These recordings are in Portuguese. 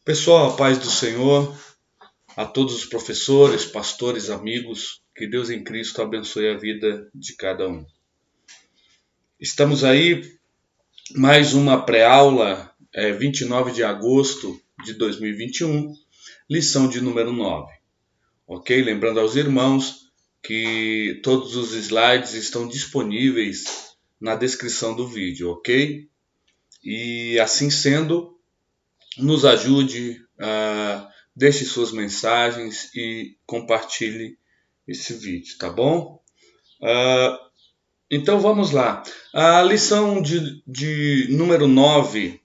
Pessoal, a paz do Senhor, a todos os professores, pastores, amigos, que Deus em Cristo abençoe a vida de cada um. Estamos aí, mais uma pré-aula, 29 de agosto de 2021, lição de número 9. Ok? Lembrando aos irmãos que todos os slides estão disponíveis na descrição do vídeo, ok? E assim sendo, nos ajude, deixe suas mensagens e compartilhe esse vídeo, tá bom? Então vamos lá. A lição de número 9,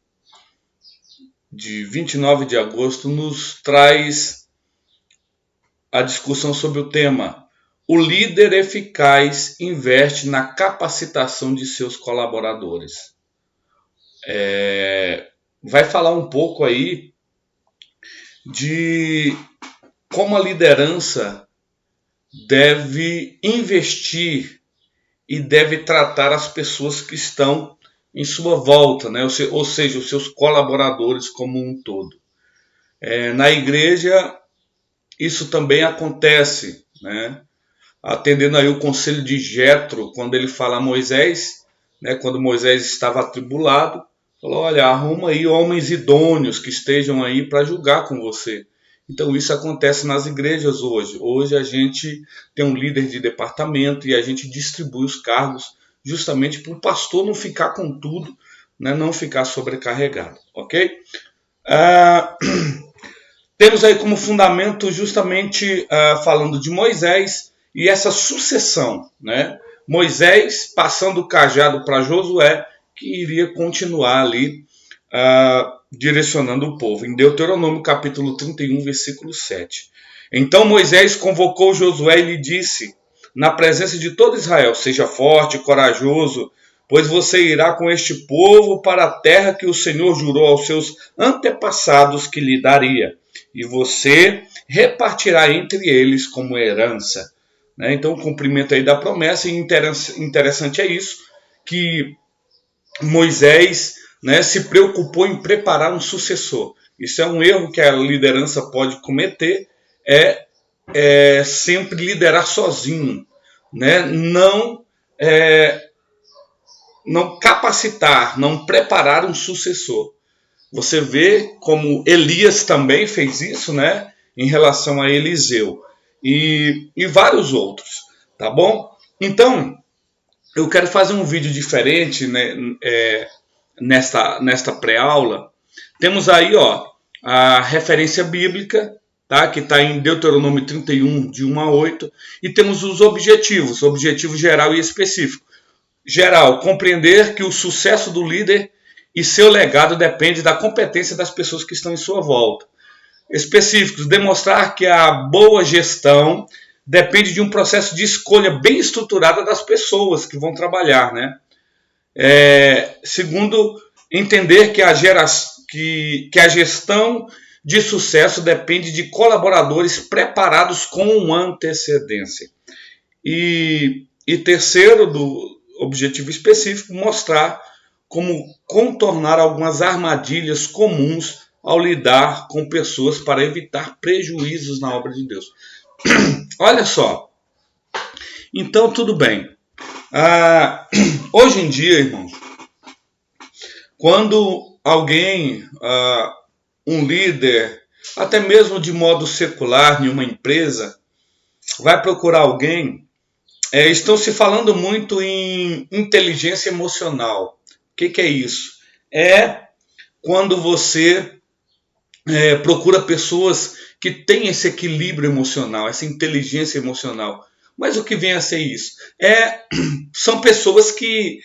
de 29 de agosto, nos traz a discussão sobre o tema: o líder eficaz investe na capacitação de seus colaboradores. Vai falar um pouco aí de como a liderança deve investir e deve tratar as pessoas que estão em sua volta, né? Ou seja, os seus colaboradores como um todo. Na igreja, isso também acontece, né? Atendendo aí o conselho de Jetro, quando ele fala a Moisés, né? Quando Moisés estava atribulado, falou: olha, arruma aí homens idôneos que estejam aí para julgar com você. Então isso acontece nas igrejas hoje. Hoje a gente tem um líder de departamento e a gente distribui os cargos justamente para o pastor não ficar com tudo, né? Não ficar sobrecarregado, ok? Temos aí como fundamento justamente falando de Moisés e essa sucessão, né? Moisés passando o cajado para Josué, que iria continuar ali direcionando o povo. Em Deuteronômio capítulo 31, versículo 7. Então Moisés convocou Josué e lhe disse, na presença de todo Israel: seja forte e corajoso, pois você irá com este povo para a terra que o Senhor jurou aos seus antepassados que lhe daria, e você repartirá entre eles como herança. Então o cumprimento aí da promessa, e interessante é isso, que Moisés, né, se preocupou em preparar um sucessor. Isso é um erro que a liderança pode cometer, sempre liderar sozinho, né? Não capacitar, não preparar um sucessor. Você vê como Elias também fez isso, né, em relação a Eliseu e vários outros, tá bom? Então, eu quero fazer um vídeo diferente, né, nesta pré-aula. Temos aí a referência bíblica, tá, que está em Deuteronômio 31, de 1 a 8, e temos os objetivos, objetivo geral e específico. Geral, compreender que o sucesso do líder e seu legado depende da competência das pessoas que estão em sua volta. Específicos, demonstrar que a boa gestão depende de um processo de escolha bem estruturada das pessoas que vão trabalhar, né? Segundo, entender que a gestão de sucesso depende de colaboradores preparados com antecedência. E terceiro, do objetivo específico, mostrar como contornar algumas armadilhas comuns ao lidar com pessoas para evitar prejuízos na obra de Deus. Olha só. Então, tudo bem. Hoje em dia, irmãos, quando alguém, um líder, até mesmo de modo secular, em uma empresa, vai procurar alguém, estão se falando muito em inteligência emocional. O que é isso? É quando você procura pessoas que têm esse equilíbrio emocional, essa inteligência emocional. Mas o que vem a ser isso? São pessoas que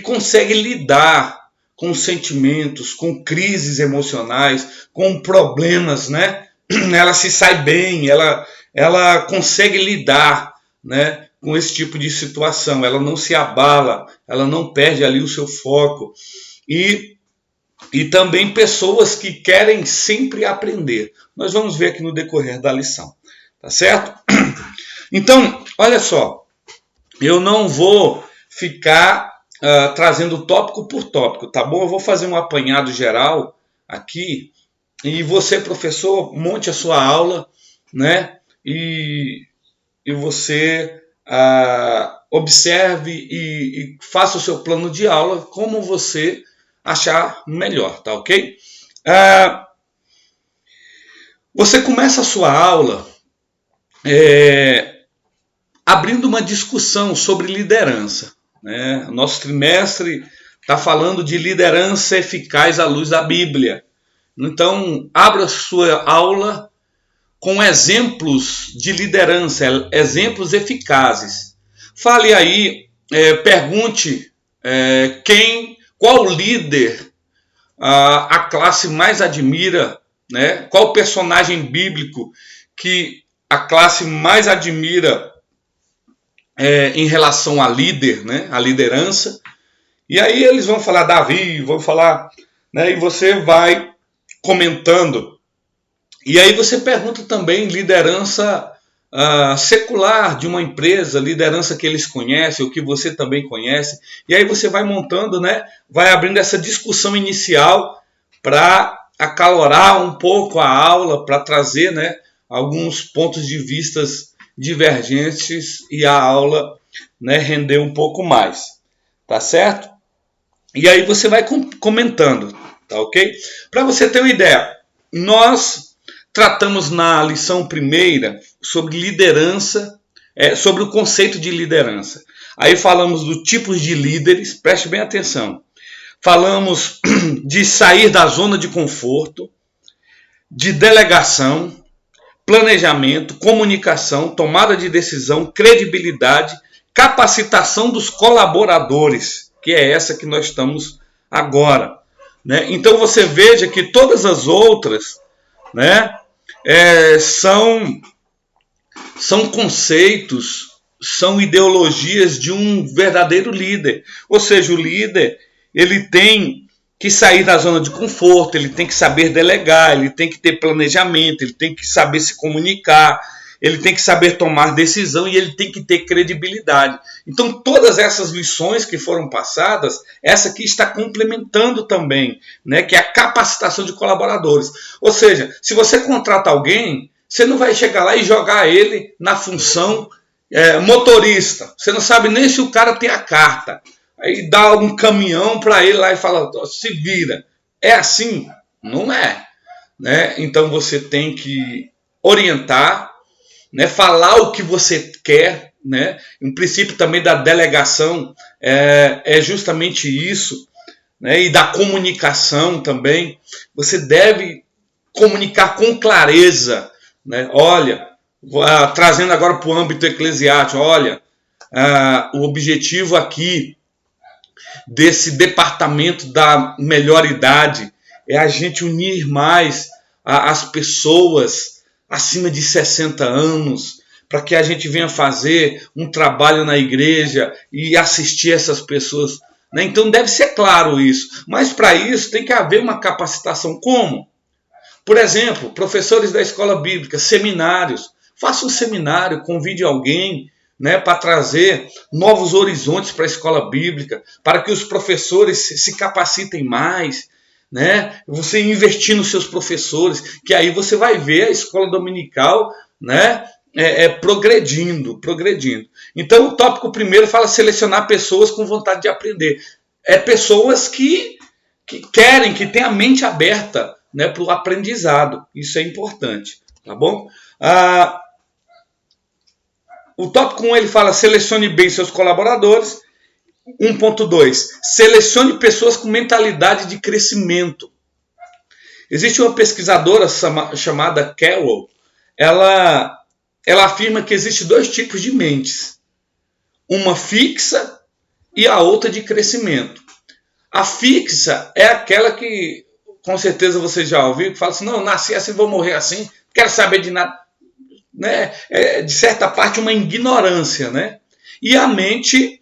conseguem lidar com sentimentos, com crises emocionais, com problemas, né? Ela se sai bem, ela consegue lidar, né, com esse tipo de situação. Ela não se abala, ela não perde ali o seu foco. E também pessoas que querem sempre aprender. Nós vamos ver aqui no decorrer da lição. Tá certo? Então, olha só. Eu não vou ficar trazendo tópico por tópico, tá bom? Eu vou fazer um apanhado geral aqui E você, professor, monte a sua aula, né? E você observe e faça o seu plano de aula como você achar melhor, tá ok? Você começa a sua aula abrindo uma discussão sobre liderança, né? Nosso trimestre está falando de liderança eficaz à luz da Bíblia. Então, abra a sua aula com exemplos de liderança, exemplos eficazes. Fale aí, pergunte qual líder a classe mais admira, né? Qual personagem bíblico que a classe mais admira em relação a líder, né? A liderança. E aí eles vão falar Davi, vão falar, né? E você vai comentando. E aí você pergunta também liderança secular de uma empresa, liderança que eles conhecem, ou que você também conhece. E aí você vai montando, né? Vai abrindo essa discussão inicial para acalorar um pouco a aula, para trazer, né, alguns pontos de vistas divergentes e a aula, né, render um pouco mais. Tá certo? E aí você vai comentando, tá ok? Para você ter uma ideia, nós tratamos na lição primeira sobre liderança, sobre o conceito de liderança. Aí falamos dos tipos de líderes, preste bem atenção. Falamos de sair da zona de conforto, de delegação, planejamento, comunicação, tomada de decisão, credibilidade, capacitação dos colaboradores, que é essa que nós estamos agora, né? Então você veja que todas as outras, né, são conceitos, são ideologias de um verdadeiro líder. Ou seja, o líder, ele tem que sair da zona de conforto, ele tem que saber delegar, ele tem que ter planejamento, ele tem que saber se comunicar, ele tem que saber tomar decisão e ele tem que ter credibilidade. Então, todas essas lições que foram passadas, essa aqui está complementando também, né, que é a capacitação de colaboradores. Ou seja, se você contrata alguém, você não vai chegar lá e jogar ele na função motorista. Você não sabe nem se o cara tem a carta. Aí dá um caminhão para ele lá e fala, se vira. É assim? Não é, né? Então você tem que orientar, né? Falar o que você quer, né? Um princípio também da delegação é justamente isso, né? E da comunicação também. Você deve comunicar com clareza, né? Olha, trazendo agora para o âmbito eclesiástico, olha, o objetivo aqui desse departamento da melhor idade é a gente unir mais as pessoas acima de 60 anos, para que a gente venha fazer um trabalho na igreja e assistir essas pessoas, né? Então deve ser claro isso, mas para isso tem que haver uma capacitação. Como? Por exemplo, professores da escola bíblica, seminários. Faça um seminário, convide alguém, né, para trazer novos horizontes para a escola bíblica, para que os professores se capacitem mais, né? Você investir nos seus professores, que aí você vai ver a escola dominical, né, progredindo. Então o tópico primeiro fala selecionar pessoas com vontade de aprender. Pessoas que querem, que têm a mente aberta, né, para o aprendizado. Isso é importante, tá bom? O tópico 1 ele fala selecione bem seus colaboradores. 1.2 selecione pessoas com mentalidade de crescimento. Existe uma pesquisadora chamada Carroll. Ela afirma que existem dois tipos de mentes. Uma fixa e a outra de crescimento. A fixa é aquela que, com certeza você já ouviu, que fala assim, não, eu nasci assim, vou morrer assim, não quero saber de nada. Né? De certa parte uma ignorância, né? E a mente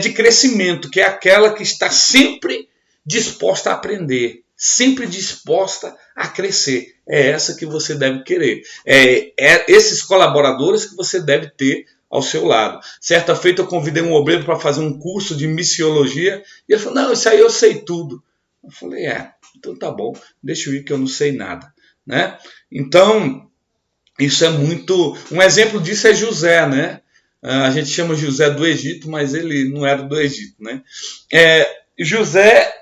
de crescimento, que é aquela que está sempre disposta a aprender, sempre disposta a crescer. É essa que você deve querer. Esses colaboradores que você deve ter ao seu lado. Certa feita eu convidei um obreiro para fazer um curso de missiologia e ele falou, não, isso aí eu sei tudo. Eu falei, então tá bom, deixa eu ir que eu não sei nada, né? Então, isso é muito... Um exemplo disso é José, né? A gente chama José do Egito, mas ele não era do Egito, né? José,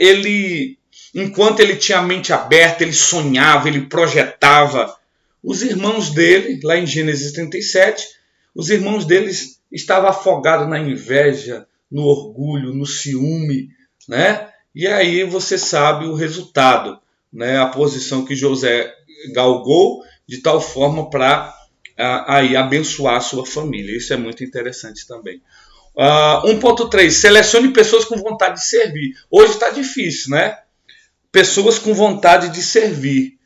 enquanto ele tinha a mente aberta, ele sonhava, ele projetava. Os irmãos dele, lá em Gênesis 37, os irmãos deles estavam afogados na inveja, no orgulho, no ciúme, né? E aí você sabe o resultado, né? A posição que José galgou de tal forma para aí abençoar a sua família. Isso é muito interessante também. 1.3, selecione pessoas com vontade de servir. Hoje está difícil, né? Pessoas com vontade de servir.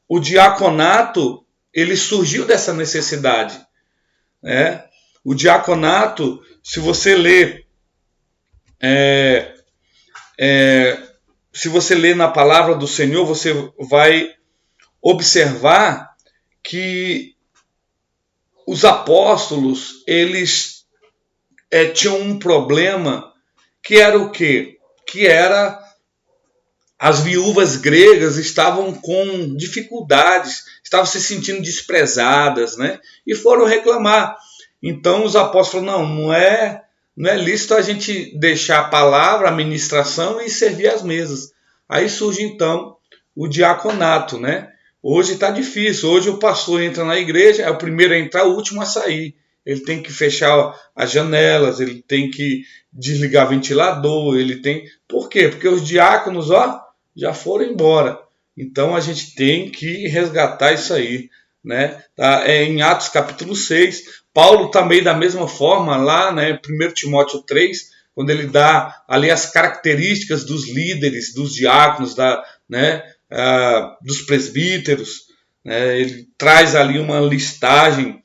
O diaconato, ele surgiu dessa necessidade, né? O diaconato, se você ler se você ler na palavra do Senhor, você vai observar que os apóstolos, eles tinham um problema que era o quê? Que era as viúvas gregas estavam com dificuldades, estavam se sentindo desprezadas, né? E foram reclamar. Então os apóstolos falaram, não é lícito a gente deixar a palavra, a ministração e servir as mesas. Aí surge então o diaconato, né? Hoje está difícil, hoje o pastor entra na igreja, é o primeiro a entrar, o último a sair. Ele tem que fechar as janelas, ele tem que desligar o ventilador, ele tem... Por quê? Porque os diáconos, já foram embora. Então a gente tem que resgatar isso aí, né? Em Atos capítulo 6, Paulo também da mesma forma, lá, né, 1 Timóteo 3, quando ele dá ali as características dos líderes, dos diáconos, dos presbíteros, né, ele traz ali uma listagem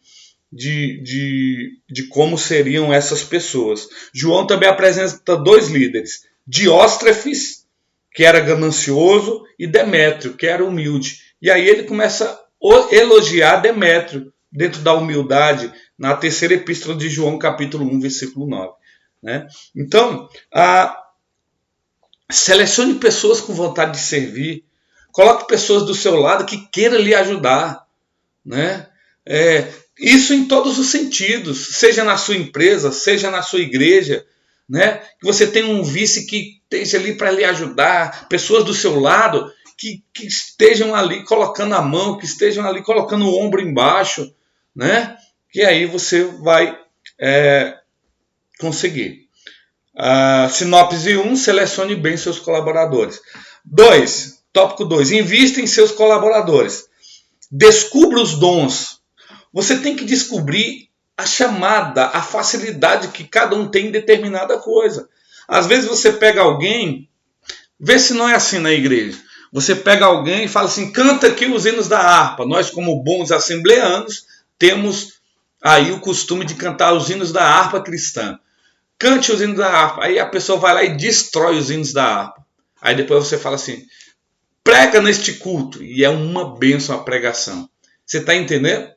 de como seriam essas pessoas. João também apresenta 2 líderes, Dióstrefes, que era ganancioso, e Demétrio, que era humilde. E aí ele começa a elogiar Demétrio, dentro da humildade, na 3ª epístola de João, capítulo 1, versículo 9. Né? Então, selecione pessoas com vontade de servir, coloque pessoas do seu lado que queiram lhe ajudar. Né? Isso em todos os sentidos, seja na sua empresa, seja na sua igreja, né? Que você tenha um vice que esteja ali para lhe ajudar, pessoas do seu lado que estejam ali colocando a mão, que estejam ali colocando o ombro embaixo, né? Que aí você vai conseguir. Sinopse 1, selecione bem seus colaboradores. 2, tópico 2, invista em seus colaboradores. Descubra os dons. Você tem que descobrir a chamada, a facilidade que cada um tem em determinada coisa. Às vezes você pega alguém, vê se não é assim na igreja. Você pega alguém e fala assim, canta aqui os hinos da harpa. Nós, como bons assembleanos, temos aí o costume de cantar os hinos da harpa cristã. Cante os hinos da harpa. Aí a pessoa vai lá e destrói os hinos da harpa. Aí depois você fala assim, prega neste culto. E é uma bênção a pregação. Você está entendendo?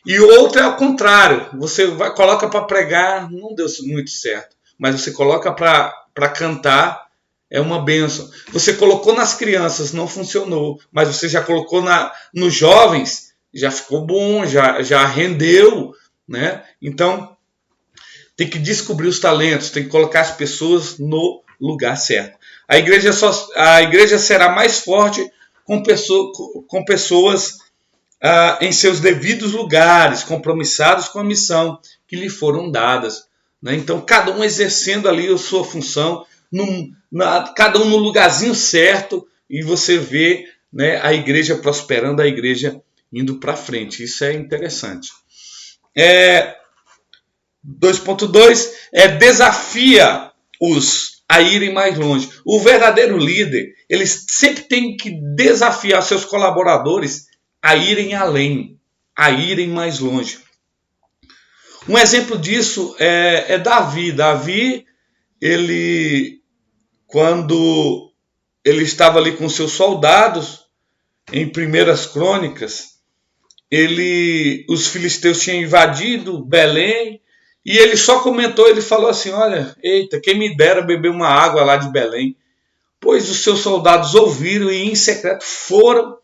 E o outro é ao contrário. Você coloca para pregar, não deu muito certo. Mas você coloca para cantar, é uma bênção. Você colocou nas crianças, não funcionou. Mas você já colocou nos jovens, já ficou bom, já rendeu. Né? Então, tem que descobrir os talentos, tem que colocar as pessoas no lugar certo. A igreja será mais forte com pessoas em seus devidos lugares, compromissados com a missão que lhe foram dadas. Né? Então, cada um exercendo ali a sua função, cada um no lugarzinho certo, e você vê, né, a igreja prosperando, a igreja indo para frente. Isso é interessante. 2.2 desafia-os a irem mais longe. O verdadeiro líder, ele sempre tem que desafiar seus colaboradores a irem além, a irem mais longe. Um exemplo disso é Davi. Davi, quando ele estava ali com seus soldados, em Primeiras Crônicas, os filisteus tinham invadido Belém, e ele só comentou, ele falou assim, olha, eita, quem me dera beber uma água lá de Belém. pois os seus soldados ouviram e em secreto foram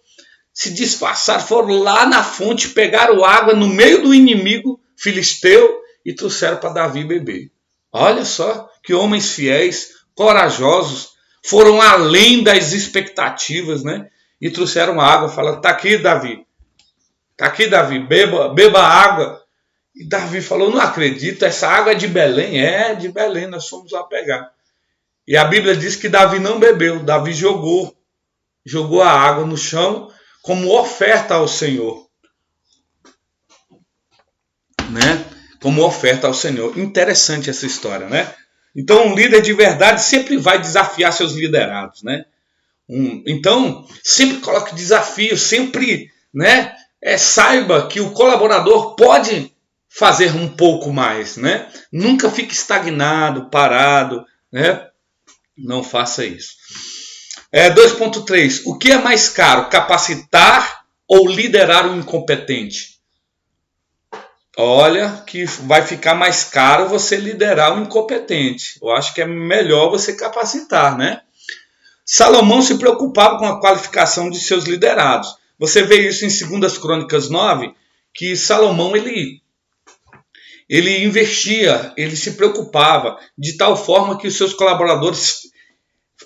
se disfarçar, foram lá na fonte, pegaram água no meio do inimigo filisteu e trouxeram para Davi beber. Olha só que homens fiéis, corajosos, foram além das expectativas, né? E trouxeram água, falaram, tá aqui Davi, beba água. E Davi falou, não acredito, essa água é de Belém? É, de Belém, nós fomos lá pegar. E a Bíblia diz que Davi não bebeu, Davi jogou a água no chão como oferta ao Senhor. Né? Como oferta ao Senhor. Interessante essa história, né? Então, um líder de verdade sempre vai desafiar seus liderados, né? Então, sempre coloque desafio, sempre, né? Saiba que o colaborador pode fazer um pouco mais, né? Nunca fique estagnado, parado, né? Não faça isso. 2.3. O que é mais caro, capacitar ou liderar um incompetente? Olha que vai ficar mais caro você liderar um incompetente. Eu acho que é melhor você capacitar, né? Salomão se preocupava com a qualificação de seus liderados. Você vê isso em 2 Crônicas 9, que Salomão ele investia, ele se preocupava de tal forma que os seus colaboradores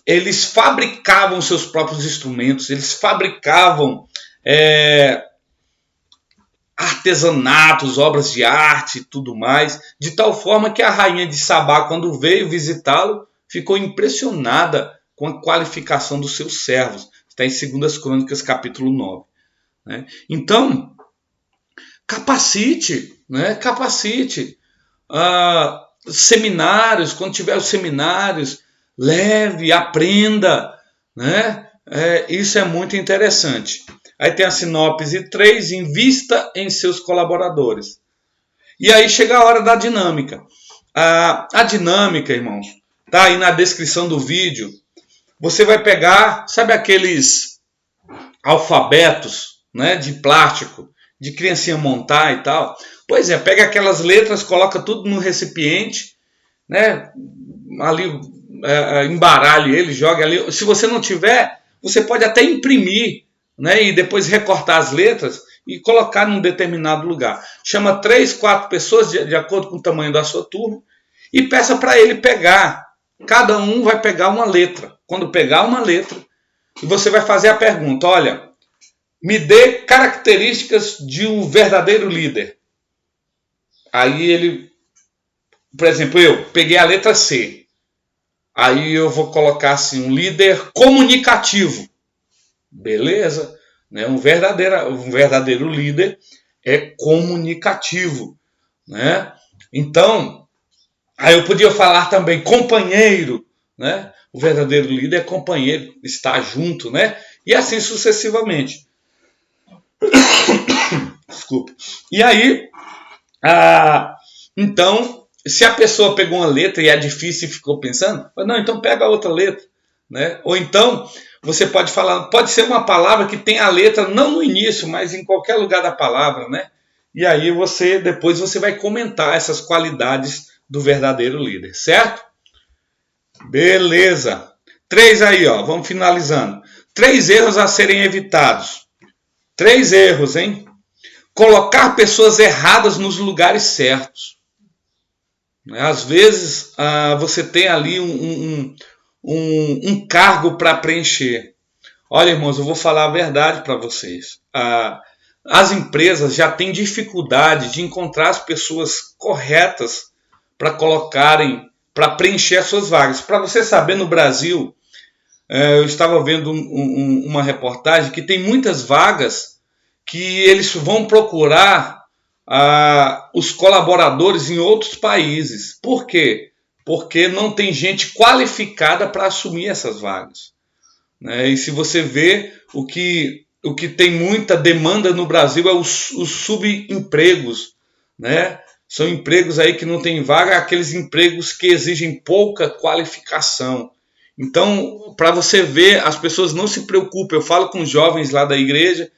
eles fabricavam seus próprios instrumentos, eles fabricavam artesanatos, obras de arte e tudo mais, de tal forma que a rainha de Sabá, quando veio visitá-lo, ficou impressionada com a qualificação dos seus servos. Está em 2 Crônicas, capítulo 9. Né? Então, capacite, né? Capacite. Seminários, quando tiver os seminários, leve, aprenda. Né? Isso é muito interessante. Aí tem a sinopse 3, invista em seus colaboradores. E aí chega a hora da dinâmica. A dinâmica, irmãos, tá aí na descrição do vídeo. Você vai pegar, sabe aqueles alfabetos, né, de plástico, de criancinha montar e tal? Pois é, pega aquelas letras, coloca tudo no recipiente, né, ali embaralhe ele, joga ali. Se você não tiver, você pode até imprimir, né, e depois recortar as letras e colocar num determinado lugar. Chama 3, 4 pessoas, de acordo com o tamanho da sua turma, e peça para ele pegar. Cada um vai pegar uma letra. Quando pegar uma letra, você vai fazer a pergunta, olha, me dê características de um verdadeiro líder. Aí ele, por exemplo, eu peguei a letra C. Aí eu vou colocar assim, um líder comunicativo. Beleza, né? Um verdadeiro líder é comunicativo, né? Então, aí eu podia falar também companheiro, né? O verdadeiro líder é companheiro, está junto, né? E assim sucessivamente. Desculpa. E aí, então, se a pessoa pegou uma letra e é difícil e ficou pensando, não, então pega a outra letra, né? Ou então você pode falar, pode ser uma palavra que tem a letra não no início, mas em qualquer lugar da palavra, né? E aí depois você vai comentar essas qualidades do verdadeiro líder, certo? Beleza. 3 aí, ó, vamos finalizando. 3 erros a serem evitados. 3 erros, hein? Colocar pessoas erradas nos lugares certos. Às vezes você tem ali um cargo para preencher. Olha, irmãos, eu vou falar a verdade para vocês. As empresas já têm dificuldade de encontrar as pessoas corretas para colocarem, para preencher as suas vagas. Para você saber, no Brasil, eu estava vendo uma reportagem que tem muitas vagas que eles vão procurar os colaboradores em outros países. Por quê? Porque não tem gente qualificada para assumir essas vagas. Né? E se você vê, o que tem muita demanda no Brasil é os subempregos, né? São empregos aí que não tem vaga, aqueles empregos que exigem pouca qualificação. Então, para você ver, as pessoas não se preocupem. Eu falo com jovens lá da igreja,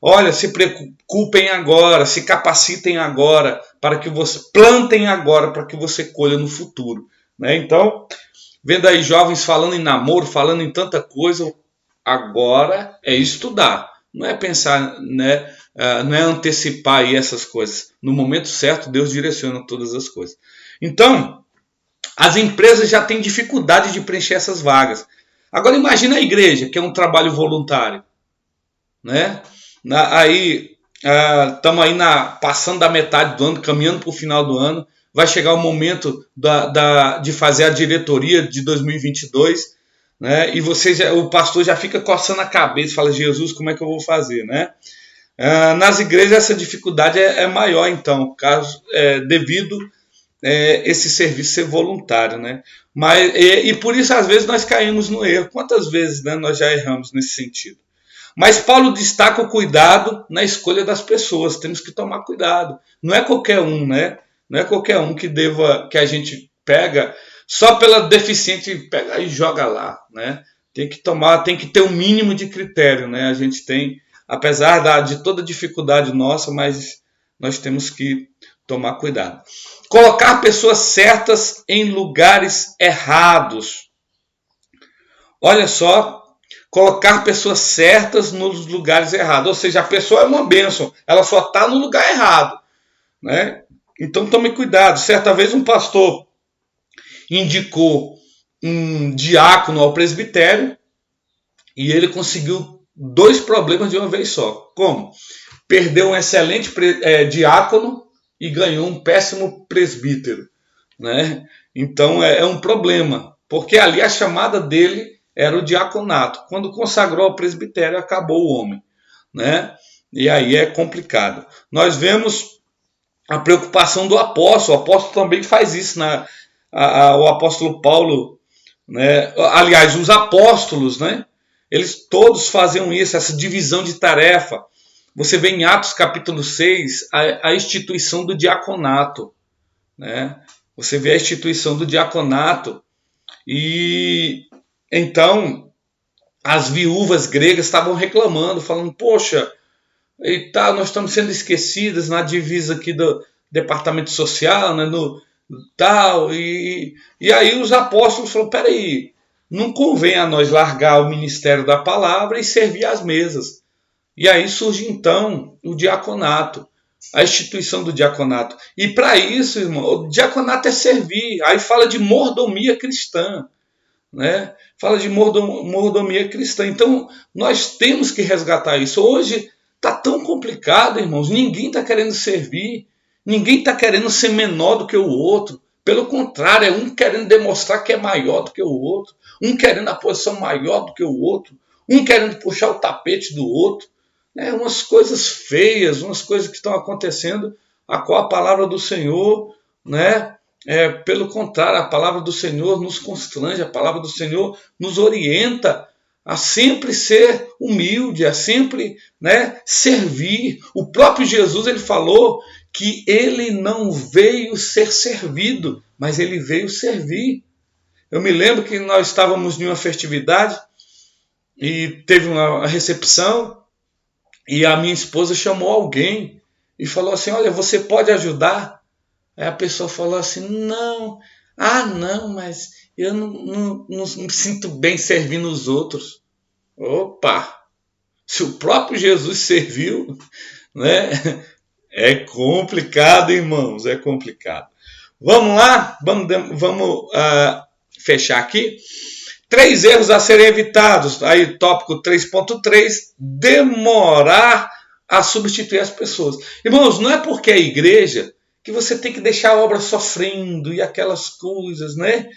olha, se preocupem agora, se capacitem agora, para que você plantem agora, para que você colha no futuro. Né? Então, vendo aí jovens falando em namoro, falando em tanta coisa. Agora é estudar, não é pensar, né? Não é antecipar aí essas coisas. No momento certo, Deus direciona todas as coisas. Então, as empresas já têm dificuldade de preencher essas vagas. Agora imagina a igreja, que é um trabalho voluntário, né? Aí estamos aí passando da metade do ano, caminhando para o final do ano. Vai chegar o momento de fazer a diretoria de 2022, né? E o pastor já fica coçando a cabeça, fala: Jesus, como é que eu vou fazer, né? Nas igrejas essa dificuldade é maior, então, devido esse serviço ser voluntário, né? E por isso às vezes nós caímos no erro. Quantas vezes, né, nós já erramos nesse sentido? Mas Paulo destaca o cuidado na escolha das pessoas. Temos que tomar cuidado. Não é qualquer um, né? Não é qualquer um que a gente pega só pela deficiente, pega e joga lá, né? Tem que ter um mínimo de critério, né? A gente tem, apesar de toda dificuldade nossa, mas nós temos que tomar cuidado. Colocar pessoas certas em lugares errados. Olha só, colocar pessoas certas nos lugares errados. Ou seja, a pessoa é uma bênção, ela só está no lugar errado, né? Então tome cuidado. Certa vez um pastor indicou um diácono ao presbitério e ele conseguiu 2 problemas de uma vez só. Como? Perdeu um excelente diácono e ganhou um péssimo presbítero, né? Então é um problema, porque ali a chamada dele era o diaconato. Quando consagrou ao presbitério, acabou o homem, né? E aí é complicado. Nós vemos a preocupação do apóstolo. O apóstolo também faz isso, o apóstolo Paulo, né? Aliás, os apóstolos, né? Eles todos faziam isso, essa divisão de tarefa. Você vê em Atos capítulo 6 a instituição do diaconato, né? Você vê a instituição do diaconato e então as viúvas gregas estavam reclamando, falando: poxa, e tal, nós estamos sendo esquecidas na divisa aqui do departamento social, né? E aí os apóstolos falaram: peraí, não convém a nós largar o ministério da palavra e servir às mesas. E aí surge então o diaconato, a instituição do diaconato. E para isso, irmão, o diaconato é servir. Aí fala de mordomia cristã, né? Fala de mordomia cristã. Então nós temos que resgatar isso. Hoje está tão complicado, irmãos. Ninguém está querendo servir, ninguém está querendo ser menor do que o outro. Pelo contrário, é um querendo demonstrar que é maior do que o outro, um querendo a posição maior do que o outro, um querendo puxar o tapete do outro. Umas coisas feias, umas coisas que estão acontecendo, a qual a palavra do Senhor, né? Pelo contrário, a palavra do Senhor nos constrange, a palavra do Senhor nos orienta a sempre ser humilde, a sempre, né, servir. O próprio Jesus, ele falou que ele não veio ser servido, mas ele veio servir. Eu me lembro que nós estávamos em uma festividade e teve uma recepção. E a minha esposa chamou alguém e falou assim: olha, você pode ajudar? Aí a pessoa falou assim: não, mas eu não me sinto bem servindo os outros. Opa! Se o próprio Jesus serviu, né? É complicado, irmãos, é complicado. Vamos lá? Vamos fechar aqui. 3 erros a serem evitados. Aí, tópico 3.3, demorar a substituir as pessoas. Irmãos, não é porque é igreja que você tem que deixar a obra sofrendo e aquelas coisas, né?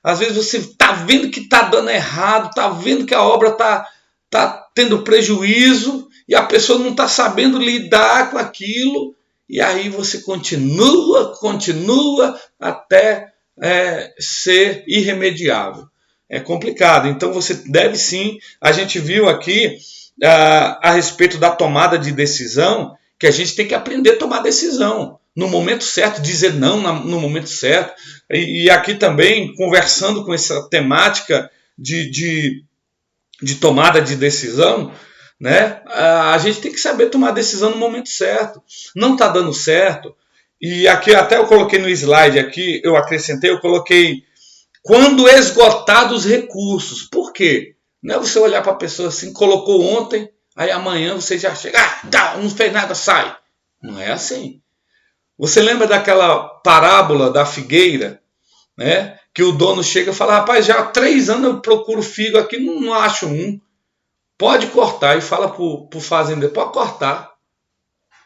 Às vezes você está vendo que está dando errado, está vendo que a obra está tendo prejuízo e a pessoa não está sabendo lidar com aquilo, e aí você continua até ser irremediável. É complicado. Então você deve sim. A gente viu aqui a respeito da tomada de decisão, que a gente tem que aprender a tomar decisão no momento certo, dizer não no momento certo. E aqui também, conversando com essa temática de tomada de decisão, né? A gente tem que saber tomar decisão no momento certo. Não está dando certo. E aqui até eu coloquei no slide aqui, eu acrescentei, eu coloquei quando esgotados os recursos. Por quê? Não é você olhar para a pessoa assim, colocou ontem, aí amanhã você já chega, tá, não fez nada, sai. Não é assim. Você lembra daquela parábola da figueira, né? Que o dono chega e fala, rapaz, já há 3 anos eu procuro figo aqui, não acho um. Pode cortar. E fala para o fazendeiro, pode cortar.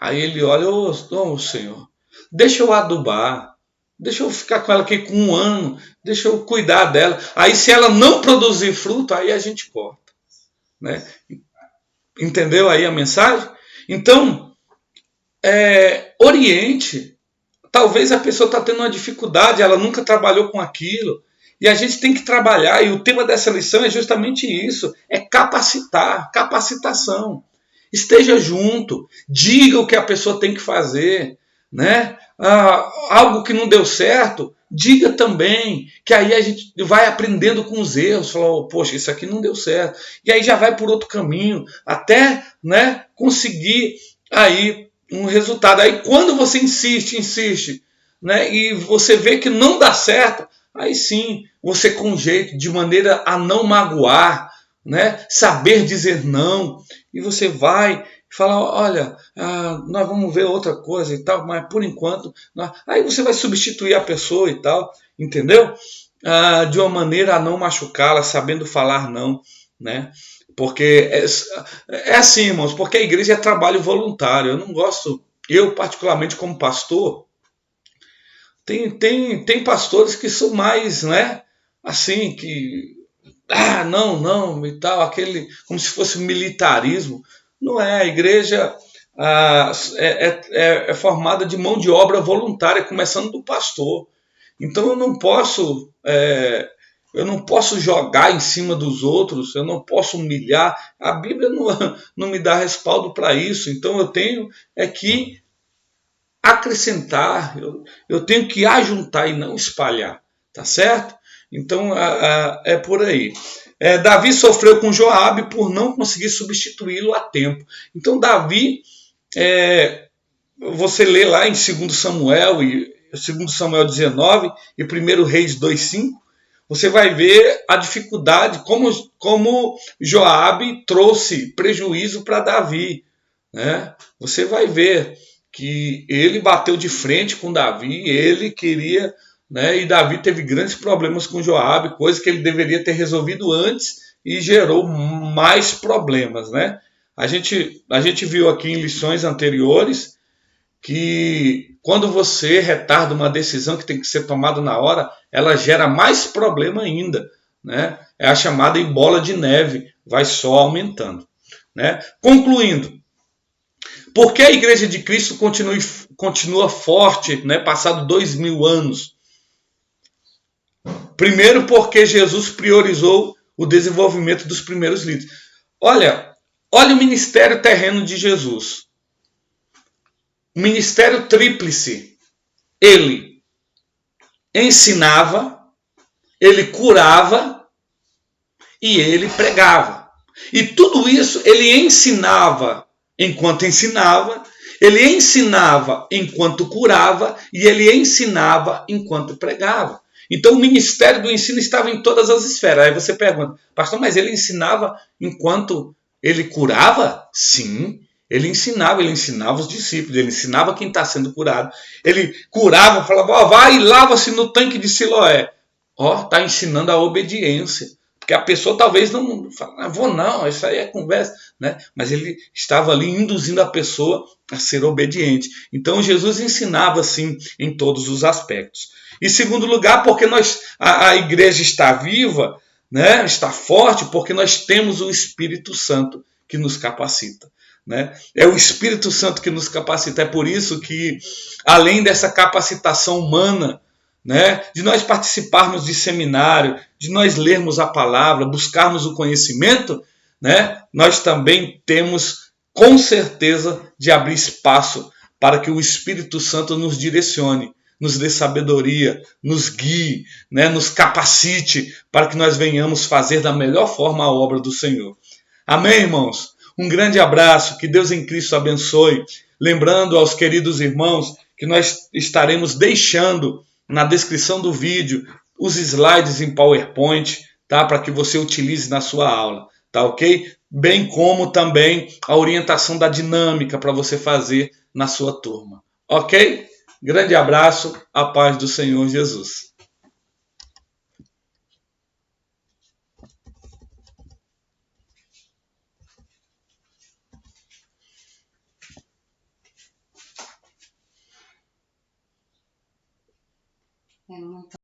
Aí ele olha, ô senhor, deixa eu adubar, deixa eu ficar com ela aqui com 1 ano, deixa eu cuidar dela. Aí se ela não produzir fruto, aí a gente corta. Né? Entendeu aí a mensagem? Então, oriente. Talvez a pessoa está tendo uma dificuldade, ela nunca trabalhou com aquilo. E a gente tem que trabalhar, e o tema dessa lição é justamente isso, é capacitar, capacitação. Esteja junto, diga o que a pessoa tem que fazer, né? Algo que não deu certo, diga também, que aí a gente vai aprendendo com os erros, falou, poxa, isso aqui não deu certo. E aí já vai por outro caminho, até, né, conseguir aí um resultado. Aí quando você insiste, né, e você vê que não dá certo, aí sim, você com jeito, de maneira a não magoar, né, saber dizer não, e você vai falar, olha, nós vamos ver outra coisa e tal, mas por enquanto, aí você vai substituir a pessoa e tal, entendeu? De uma maneira a não machucá-la, sabendo falar não, né? Porque é assim, irmãos, porque a igreja é trabalho voluntário. Eu não gosto, eu particularmente como pastor, tem pastores que são mais, né, assim, que não e tal, aquele como se fosse militarismo. Não é, a igreja é formada de mão de obra voluntária, começando do pastor. Então eu não posso jogar em cima dos outros, eu não posso humilhar. A Bíblia não me dá respaldo para isso. Então eu tenho que acrescentar, eu tenho que ajuntar e não espalhar, tá certo? Então é por aí. Davi sofreu com Joabe por não conseguir substituí-lo a tempo. Então Davi, você lê lá em 2 Samuel e 2 Samuel 19 e 1 Reis 2,5, você vai ver a dificuldade, como Joabe trouxe prejuízo para Davi. Né? Você vai ver que ele bateu de frente com Davi, ele queria, né, e Davi teve grandes problemas com Joabe, coisa que ele deveria ter resolvido antes e gerou mais problemas. Né? A gente viu aqui em lições anteriores que quando você retarda uma decisão que tem que ser tomada na hora, ela gera mais problema ainda. Né? É a chamada em bola de neve, vai só aumentando. Né? Concluindo, por que a Igreja de Cristo continua forte, né, passado 2000 anos? Primeiro, porque Jesus priorizou o desenvolvimento dos primeiros líderes. Olha o ministério terreno de Jesus. O ministério tríplice. Ele ensinava, ele curava e ele pregava. E tudo isso ele ensinava enquanto ensinava, ele ensinava enquanto curava e ele ensinava enquanto pregava. Então o ministério do ensino estava em todas as esferas. Aí você pergunta, pastor, mas ele ensinava enquanto ele curava? Sim, ele ensinava os discípulos, ele ensinava quem está sendo curado. Ele curava, falava, vai e lava-se no tanque de Siloé. Está ensinando a obediência. Porque a pessoa talvez não fala, vou não, isso aí é conversa, né? Mas ele estava ali induzindo a pessoa a ser obediente. Então Jesus ensinava assim em todos os aspectos. Em segundo lugar, porque a igreja está viva, né? Está forte, porque nós temos o Espírito Santo que nos capacita. Né? É o Espírito Santo que nos capacita. É por isso que, além dessa capacitação humana, né, de nós participarmos de seminário, de nós lermos a palavra, buscarmos o conhecimento, né, nós também temos com certeza de abrir espaço para que o Espírito Santo nos direcione, nos dê sabedoria, nos guie, né, nos capacite para que nós venhamos fazer da melhor forma a obra do Senhor. Amém, irmãos? Um grande abraço, que Deus em Cristo abençoe. Lembrando aos queridos irmãos que nós estaremos deixando na descrição do vídeo os slides em PowerPoint, tá? Para que você utilize na sua aula, tá ok? Bem como também a orientação da dinâmica para você fazer na sua turma, ok? Grande abraço, a paz do Senhor Jesus. É muito